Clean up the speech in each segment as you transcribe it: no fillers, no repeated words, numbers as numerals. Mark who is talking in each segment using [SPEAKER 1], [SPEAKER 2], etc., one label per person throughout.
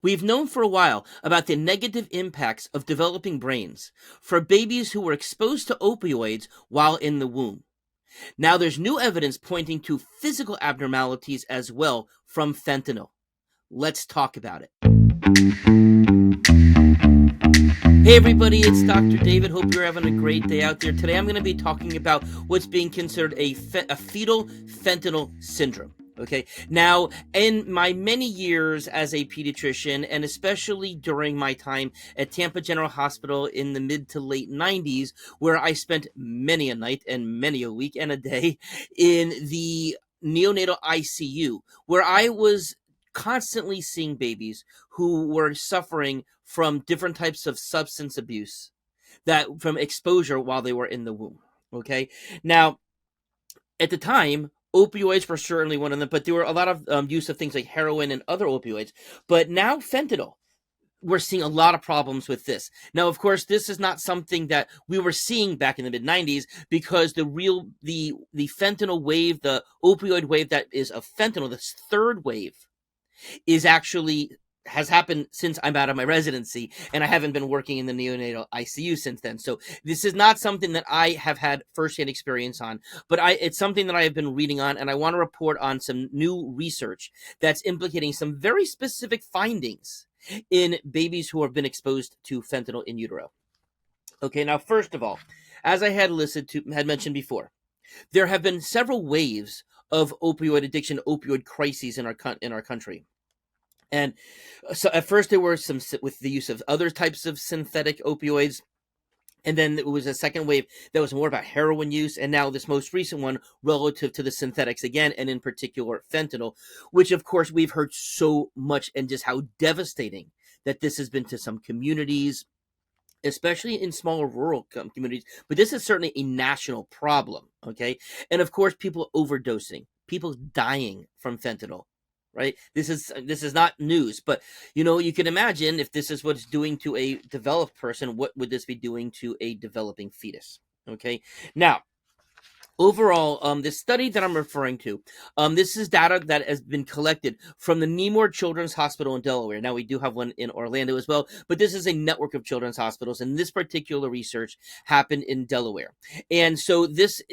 [SPEAKER 1] We've known for a while about the negative impacts of developing brains for babies who were exposed to opioids while in the womb. Now there's new evidence pointing to physical abnormalities as well from fentanyl. Let's talk about it. Hey everybody, it's Dr. David. Hope you're having a great day out there. Today I'm going to be talking about what's being considered a fetal fentanyl syndrome. Okay, now in my many years as a pediatrician, and especially during my time at Tampa General Hospital in the mid to late 90s, where I spent many a night and many a week and a day in the neonatal ICU, where I was constantly seeing babies who were suffering from different types of substance abuse, that from exposure while they were in the womb. Okay, now at the time, opioids were certainly one of them, but there were a lot of use of things like heroin and other opioids. But now fentanyl, we're seeing a lot of problems with this. Now, of course, this is not something that we were seeing back in the mid 90s, because the fentanyl wave, the opioid wave that is of fentanyl, this third wave, is actually has happened since I'm out of my residency, and I haven't been working in the neonatal ICU since then. So this is not something that I have had firsthand experience on, but it's something that I have been reading on, and I want to report on some new research that's implicating some very specific findings in babies who have been exposed to fentanyl in utero. Okay, now first of all, as I had mentioned before, there have been several waves of opioid addiction, opioid crises in our country. And so at first there were some with the use of other types of synthetic opioids. And then there was a second wave that was more about heroin use. And now this most recent one relative to the synthetics again, and in particular fentanyl, which of course we've heard so much, and just how devastating that this has been to some communities, especially in smaller rural communities. But this is certainly a national problem. Okay. And of course, people overdosing, people dying from fentanyl. Right. This is not news, but you can imagine if this is what it's doing to a developed person, what would this be doing to a developing fetus? Okay. Now, overall, this study that I'm referring to, this is data that has been collected from the Nemours Children's Hospital in Delaware. Now, we do have one in Orlando as well, but this is a network of children's hospitals, and this particular research happened in Delaware. And so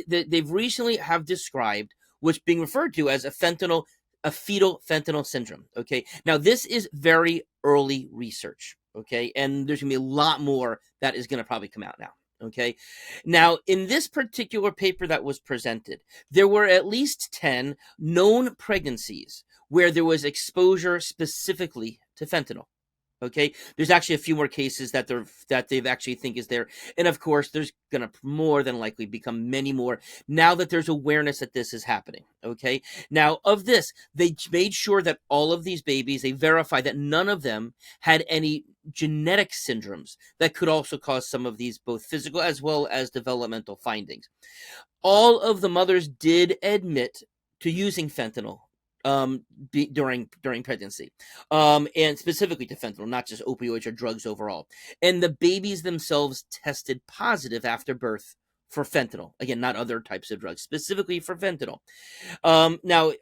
[SPEAKER 1] they've recently have described what's being referred to as a fetal fentanyl syndrome. Okay. Now, this is very early research. Okay. And there's going to be a lot more that is going to probably come out now. Okay. Now, in this particular paper that was presented, there were at least 10 known pregnancies where there was exposure specifically to fentanyl. Okay, there's actually a few more cases that they've actually think is there, and of course, there's gonna more than likely become many more now that there's awareness that this is happening. Okay, now of this, they made sure that all of these babies, they verified that none of them had any genetic syndromes that could also cause some of these both physical as well as developmental findings. All of the mothers did admit to using fentanyl during pregnancy, and specifically to fentanyl, not just opioids or drugs overall. And the babies themselves tested positive after birth for fentanyl. Again, not other types of drugs, specifically for fentanyl. Now,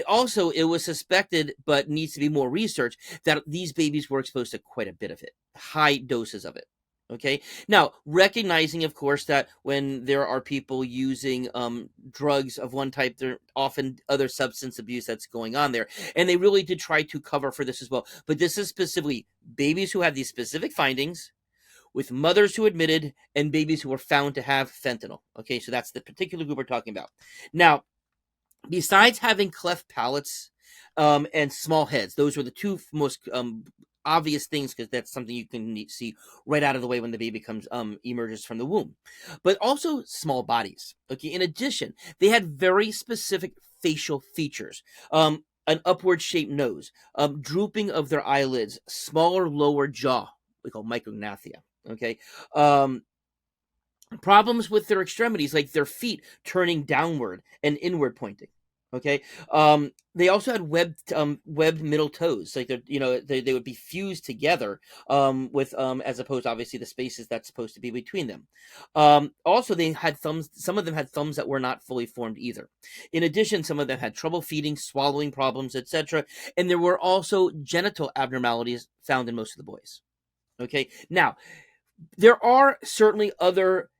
[SPEAKER 1] also, it was suspected, but needs to be more research, that these babies were exposed to quite a bit of it, high doses of it. Okay. Now, recognizing, of course, that when there are people using drugs of one type, there are often other substance abuse that's going on there. And they really did try to cover for this as well. But this is specifically babies who have these specific findings, with mothers who admitted, and babies who were found to have fentanyl. Okay. So that's the particular group we're talking about. Now, besides having cleft palates and small heads, those were the two most obvious things, because that's something you can see right out of the way when the baby emerges from the womb. But also small bodies. Okay. In addition, they had very specific facial features. An upward shaped nose, drooping of their eyelids, smaller lower jaw, we call micrognathia. Okay. Problems with their extremities, like their feet turning downward and inward pointing. Okay. They also had webbed middle toes, like they would be fused together with as opposed to obviously the spaces that's supposed to be between them. Also, they had thumbs. Some of them had thumbs that were not fully formed either. In addition, some of them had trouble feeding, swallowing problems, etc. And there were also genital abnormalities found in most of the boys. Okay. Now, there are certainly other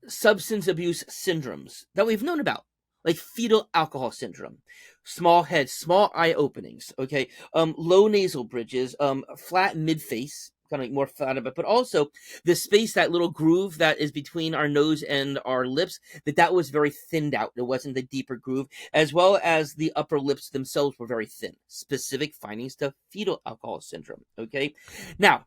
[SPEAKER 1] substance abuse syndromes that we've known about, like fetal alcohol syndrome, small head, small eye openings, okay, low nasal bridges, flat mid face, kind of like more flat about, but also the space, that little groove that is between our nose and our lips, that was very thinned out. It wasn't the deeper groove, as well as the upper lips themselves were very thin. Specific findings to fetal alcohol syndrome. Okay, now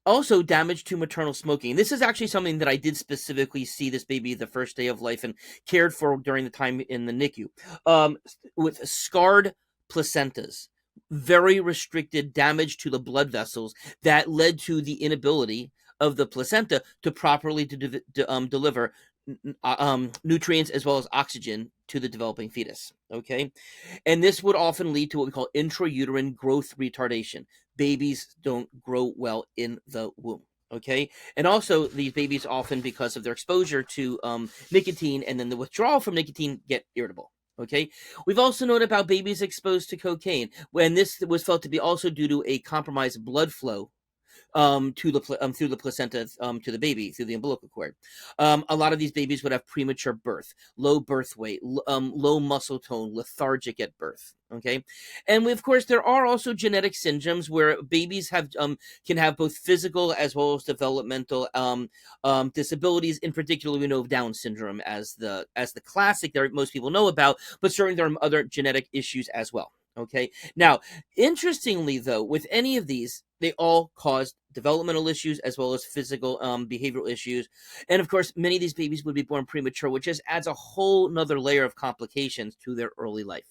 [SPEAKER 1] also damage to maternal smoking. This is actually something that I did specifically see this baby the first day of life and cared for during the time in the NICU. With scarred placentas, very restricted damage to the blood vessels that led to the inability of the placenta to properly deliver nutrients as well as oxygen to the developing fetus. Okay, and this would often lead to what we call intrauterine growth retardation. Babies don't grow well in the womb. Okay, and also these babies often, because of their exposure to nicotine and then the withdrawal from nicotine, get irritable. Okay, we've also known about babies exposed to cocaine, when this was felt to be also due to a compromised blood flow to the through the placenta to the baby through the umbilical cord. A lot of these babies would have premature birth, low birth weight, low muscle tone, lethargic at birth. Okay, and of course there are also genetic syndromes where babies have can have both physical as well as developmental disabilities. In particular, we know of Down syndrome as the classic that most people know about, but certainly there are other genetic issues as well. Okay, now interestingly though, with any of these, they all caused developmental issues as well as physical behavioral issues. And of course, many of these babies would be born premature, which just adds a whole nother layer of complications to their early life.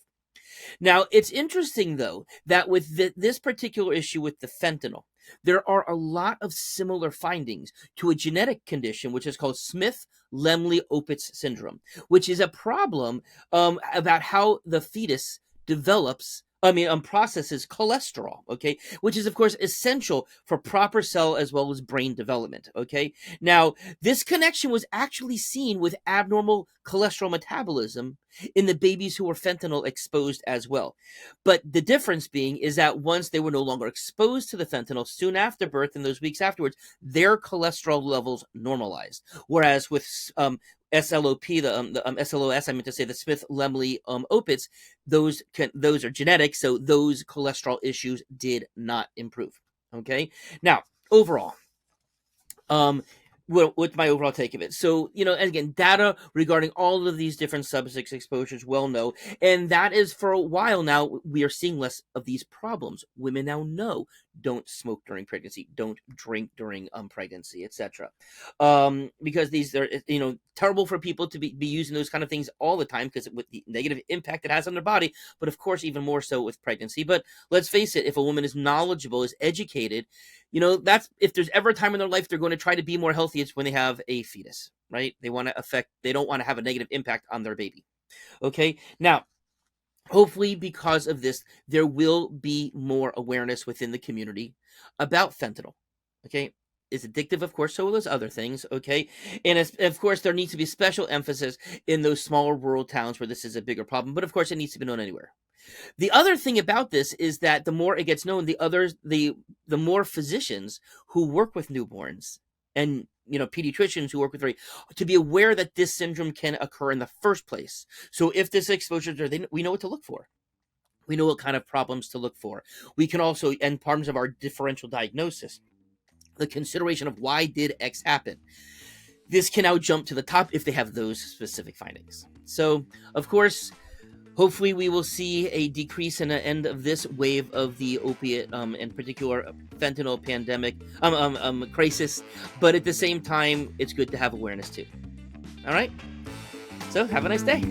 [SPEAKER 1] Now, it's interesting, though, that with this particular issue with the fentanyl, there are a lot of similar findings to a genetic condition, which is called Smith-Lemli-Opitz syndrome, which is a problem about how the fetus develops, processes cholesterol, okay, which is, of course, essential for proper cell as well as brain development, okay? Now, this connection was actually seen with abnormal cholesterol metabolism in the babies who were fentanyl exposed as well. But the difference being is that once they were no longer exposed to the fentanyl, soon after birth and those weeks afterwards, their cholesterol levels normalized. Whereas with SLOP, the SLOS, I meant to say the Smith-Lemli-Opitz, those are genetic, so those cholesterol issues did not improve. Okay, now overall, what's my overall take of it? So, again, data regarding all of these different substance exposures well known, and that is for a while now, we are seeing less of these problems. Women now know, don't smoke during pregnancy, don't drink during pregnancy, etc. Because these are, terrible for people to be using those kind of things all the time because with the negative impact it has on their body, but of course even more so with pregnancy. But let's face it, if a woman is knowledgeable, is educated, that's, if there's ever a time in their life they're going to try to be more healthy, it's when they have a fetus, right? They don't want to have a negative impact on their baby. Okay, now hopefully because of this, there will be more awareness within the community about fentanyl. Okay, it's addictive, of course, so will those other things, okay? And of course, there needs to be special emphasis in those smaller rural towns where this is a bigger problem, but of course, it needs to be known anywhere. The other thing about this is that the more it gets known, the more physicians who work with newborns and pediatricians who work with to be aware that this syndrome can occur in the first place. So if this exposure is there, we know what to look for. We know what kind of problems to look for. We can also, and part of our differential diagnosis, the consideration of why did X happen. This can now jump to the top if they have those specific findings. So, of course, hopefully we will see a decrease in the end of this wave of the opiate, in particular fentanyl pandemic, crisis. But at the same time, it's good to have awareness too. All right. So have a nice day.